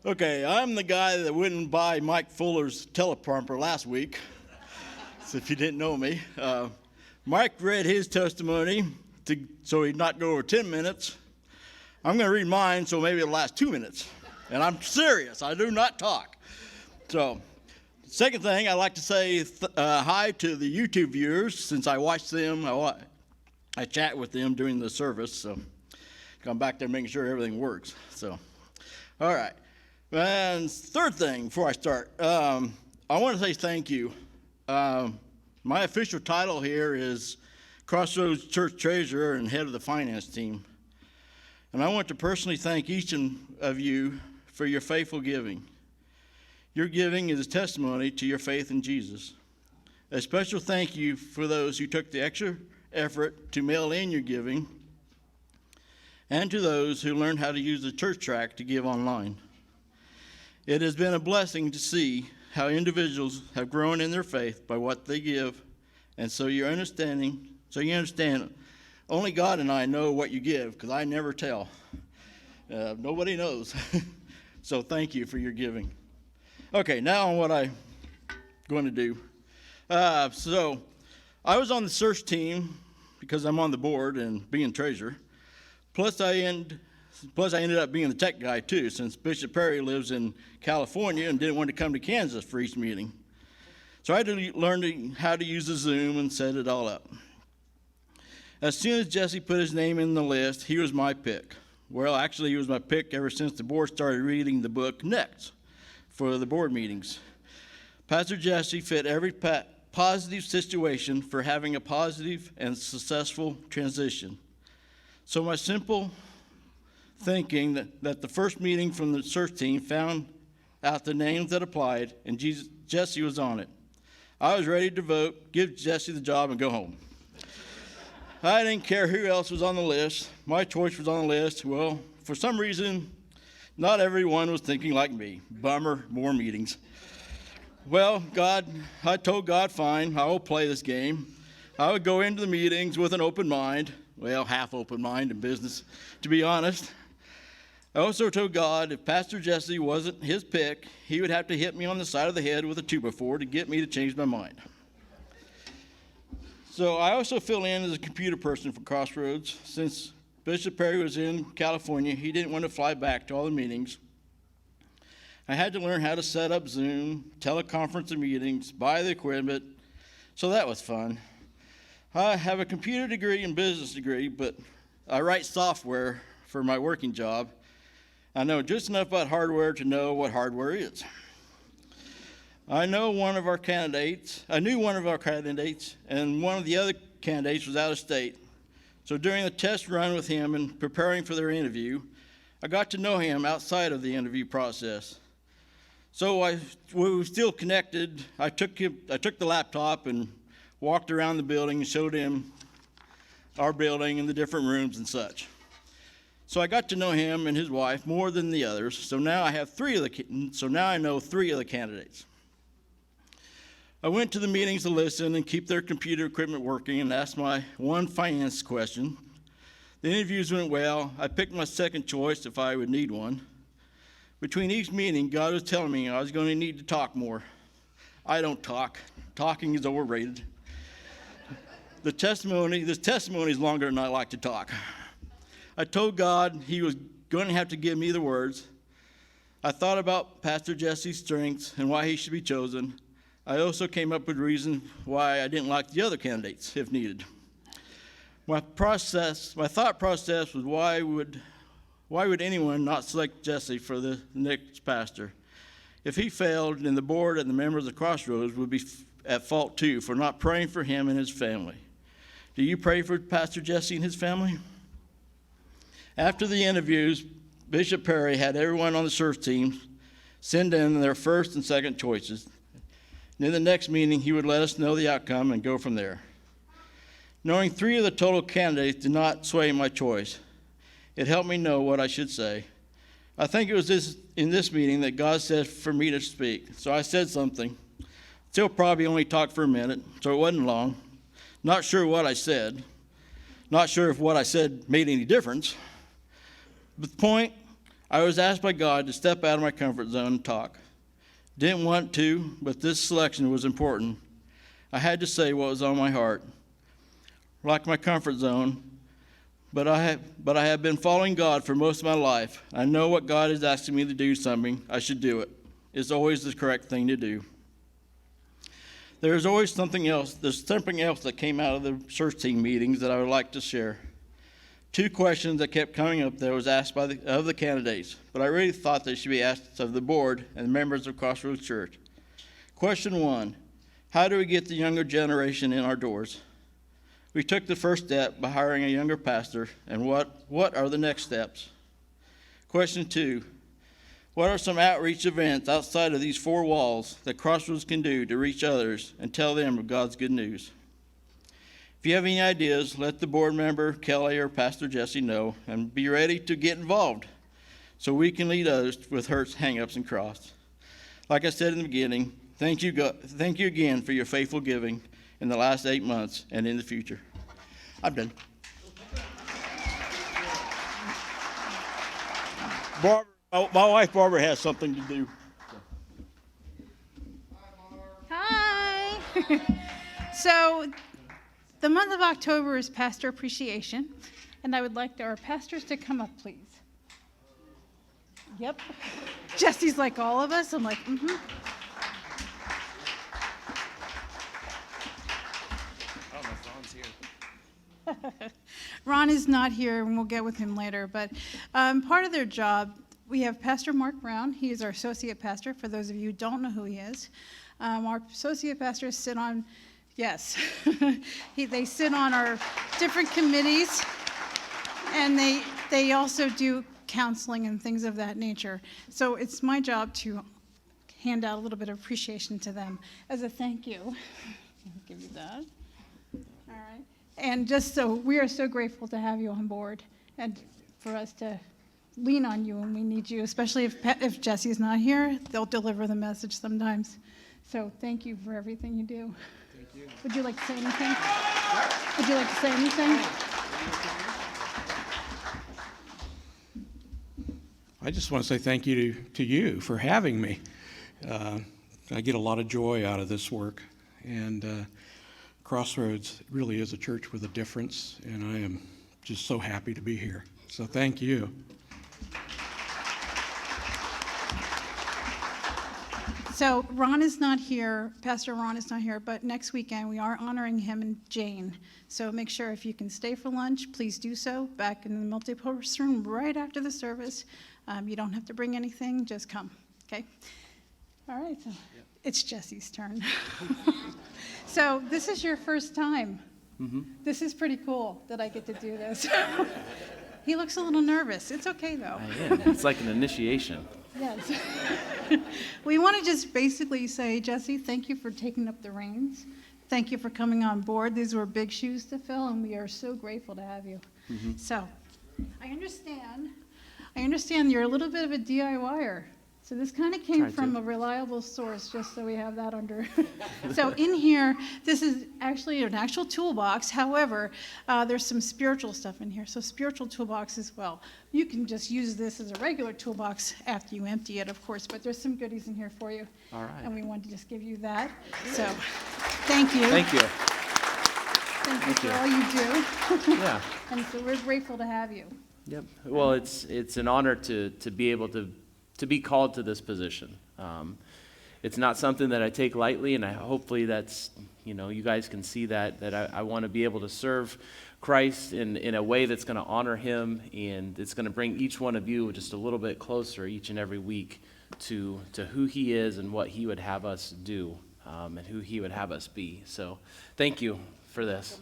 Okay, I'm the guy that wouldn't buy Mike Fuller's teleprompter last week, so if you didn't know me. Mike read his testimony so he'd not go over 10 minutes. I'm going to read mine, so maybe it'll last 2 minutes. And I'm serious. I do not talk. So, second thing, I'd like to say hi to the YouTube viewers. Since I watch them, I chat with them during the service. So, I'm back there making sure everything works. So, all right. And third thing, before I start, I want to say thank you. My official title here is CrossRoads Church Treasurer and Head of the Finance Team. And I want to personally thank each of you for your faithful giving. Your giving is a testimony to your faith in Jesus. A special thank you for those who took the extra effort to mail in your giving, and to those who learned how to use the church tract to give online. It has been a blessing to see how individuals have grown in their faith by what they give, and so you understand, only God and I know what you give, because I never tell. Nobody knows. So thank you for your giving. Okay, now on what I'm going to do. So I was on the search team because I'm on the board and being treasurer. Plus I ended up being the tech guy too, since Bishop Perry lives in California and didn't want to come to Kansas for each meeting. So I had to learn how to use the Zoom and set it all up. As soon as Jesse put his name in the list, he was my pick. Well, actually, he was my pick ever since the board started reading the book Next for the board meetings. Pastor Jesse fit every positive situation for having a positive and successful transition. So my simple thinking that the first meeting from the search team found out the names that applied, and Jesse was on it. I was ready to vote, give Jesse the job, and go home. I didn't care who else was on the list. My choice was on the list. Well, for some reason, not everyone was thinking like me. Bummer, more meetings. Well, I told God, fine, I will play this game. I would go into the meetings with an open mind. Well, half open mind in business, to be honest. I also told God if Pastor Jesse wasn't his pick, he would have to hit me on the side of the head with a 2x4 to get me to change my mind. So I also fill in as a computer person for CrossRoads. Since Bishop Perry was in California, he didn't want to fly back to all the meetings. I had to learn how to set up Zoom, teleconference meetings, buy the equipment, so that was fun. I have a computer degree and business degree, but I write software for my working job. I know just enough about hardware to know what hardware is. I knew one of our candidates, and one of the other candidates was out of state. So during the test run with him and preparing for their interview, I got to know him outside of the interview process. So we were still connected. I took the laptop and walked around the building and showed him our building and the different rooms and such. So I got to know him and his wife more than the others. So now I know 3 of the candidates. I went to the meetings to listen and keep their computer equipment working and asked my one finance question. The interviews went well. I picked my second choice if I would need one. Between each meeting, God was telling me I was going to need to talk more. I don't talk. Talking is overrated. This testimony is longer than I like to talk. I told God he was going to have to give me the words. I thought about Pastor Jesse's strengths and why he should be chosen. I also came up with reasons why I didn't like the other candidates, if needed. My thought process was why would anyone not select Jesse for the next pastor? If he failed, then the board and the members of CrossRoads would be at fault too for not praying for him and his family. Do you pray for Pastor Jesse and his family? After the interviews, Bishop Perry had everyone on the search team send in their first and second choices. And in the next meeting, he would let us know the outcome and go from there. Knowing 3 of the total candidates did not sway my choice. It helped me know what I should say. I think it was in this meeting that God said for me to speak. So I said something. Still probably only talked for a minute, so it wasn't long. Not sure what I said. Not sure if what I said made any difference. But the point, I was asked by God to step out of my comfort zone and talk. Didn't want to, but this selection was important. I had to say what was on my heart. Like my comfort zone, but I have been following God for most of my life. I know what God is asking me to do something, I should do it. It's always the correct thing to do. There's always something else. There's something else that came out of the church team meetings that I would like to share. 2 questions that kept coming up that was asked of the candidates, but I really thought they should be asked of the board and members of CrossRoads Church. Question 1, how do we get the younger generation in our doors? We took the first step by hiring a younger pastor, and what are the next steps? Question 2, what are some outreach events outside of these 4 walls that CrossRoads can do to reach others and tell them of God's good news? If you have any ideas, let the board member, Kelly, or Pastor Jesse know, and be ready to get involved so we can lead others with hurts, hang-ups, and cross. Like I said in the beginning, thank you again for your faithful giving in the last 8 months and in the future. I'm done. Barbara, my wife Barbara has something to do. Hi. So the month of October is Pastor Appreciation, and I would like our pastors to come up, please. Yep. Jesse's like all of us. I'm like, mm-hmm. Ron is not here, and we'll get with him later, but part of their job, we have Pastor Mark Brown. He is our associate pastor, for those of you who don't know who he is. Our associate pastors sit on, yes, they sit on our different committees, and they also do counseling and things of that nature. So it's my job to hand out a little bit of appreciation to them as a thank you. I'll give you that. All right. And just so, we are so grateful to have you on board and for us to lean on you when we need you, especially if Jesse's not here, they'll deliver the message sometimes. So thank you for everything you do. Thank you. Would you like to say anything? Would you like to say anything? I just want to say thank you to you for having me. I get a lot of joy out of this work, and CrossRoads really is a church with a difference, and I am just so happy to be here. So thank you. So Ron is not here, Pastor Ron is not here, but next weekend we are honoring him and Jane. So make sure if you can stay for lunch, please do so back in the multi-purpose room right after the service. You don't have to bring anything, just come, okay? All right, so It's Jesse's turn. So this is your first time. Mm-hmm. This is pretty cool that I get to do this. He looks a little nervous. It's okay, though. I am. It's like an initiation. Yes. We want to just basically say, Jesse, thank you for taking up the reins. Thank you for coming on board. These were big shoes to fill, and we are so grateful to have you. Mm-hmm. So I understand you're a little bit of a DIYer. So this kind of came from a reliable source, just so we have that under. So in here, this is actually an actual toolbox. However, there's some spiritual stuff in here. So spiritual toolbox as well. You can just use this as a regular toolbox after you empty it, of course, but there's some goodies in here for you. All right. And we wanted to just give you that. So thank you. Thank you. Thank you for all you do. Yeah. And so we're grateful to have you. Yep. Well, it's an honor to be able to be called to this position. It's not something that I take lightly, and hopefully that's, you guys can see that I want to be able to serve Christ in a way that's going to honor him, and it's going to bring each one of you just a little bit closer each and every week to who he is and what he would have us do, and who he would have us be. So thank you for this.